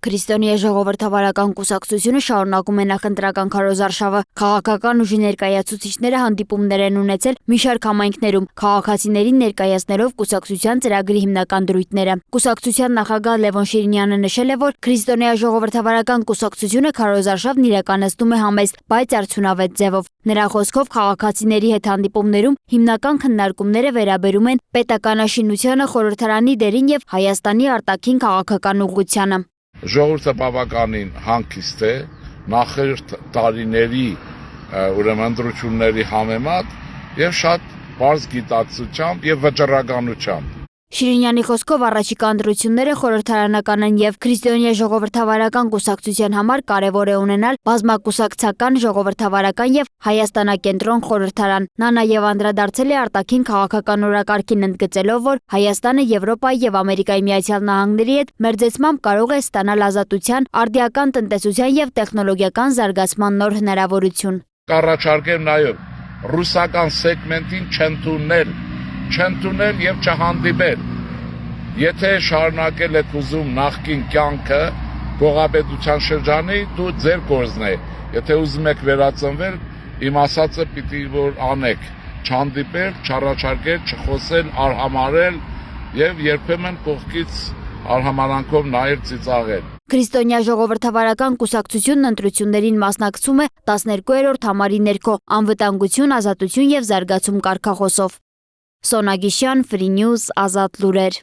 Քրիստոնյա ժողովրդավարական կուսակցությունը շարունակում է նախընտրական քարոզարշավը։ Քաղաքական ուժի ներկայացուցիչները հանդիպումներ են ունեցել մի շարք համայնքներում, քաղաքացիներին ներկայացնելով կուսակցության ծրագրի հիմնական դրույթները։ Կուսակցության նախագահ Լևոն Շիրինյանը նշել է, որ Քրիստոնյա ժողովրդավարական կուսակցությունը քարոզարշավն իրականացնում է համեստ, բայց արդյունավետ ձևով։ Նրա խոսքով քաղաքացիների հետ հանդիպումներում հիմնական քննարկումները վերաբերում են պետականաշինությանը, խորհրդարանի դերին եւ Հայաստանի արտաքին քաղաքական ուղղությանը։ Ժողովուրդը բավականին հանգիստ է նախորդ տարիների ընտրությունների համեմատ եւ շատ բարձ գիտակցությամբ եւ վճռականությամբ։ Շիրինյանի խոսքով առաջիկա ընտրությունները խորհրդարանական են եւ Քրիստոնյա ժողովրդավարական կուսակցության համար կարեւոր է ունենալ բազմակուսակցական, ժողովրդավարական եւ Հայաստանակենտրոն խորհրդարան։ Նա նաեւ անդրադարձել է արտաքին քաղաքական օրակարգին, ընդգծելով, որ Հայաստանը Եվրոպայի եւ Ամերիկայի Միացյալ Նահանգների հետ մերձեցմամբ կարող է ստանալ ազատության, արդիական տնտեսության եւ տեխնոլոգիական զարգացման նոր հնարավորություն։ Կառաջարկեմ նաեւ ռուսական սեգմենտին չընդունել եւ չհանդիպել։ Եթե շարունակել եք ուզում նախկին կյանքը գողապետության շրջանի, դու ձեր գործն է։ Եթե ուզում եք վերածնվել, իմ ասածը պիտի որ անեք, չհանդիպել, չառաջարկել, չխոսել, արհամարել եւ երբեմն կողքից արհամարանքով նայել ծիծաղել։ Քրիստոնյա ժողովրդավարական կուսակցությունն ընտրություններին մասնակցում է 12-րդ համարի ներքո անվտանգություն, ազատություն եւ զարգացում կարգախոսով։ Սոնա Գիշյան, Free News, Ազատ լուրեր։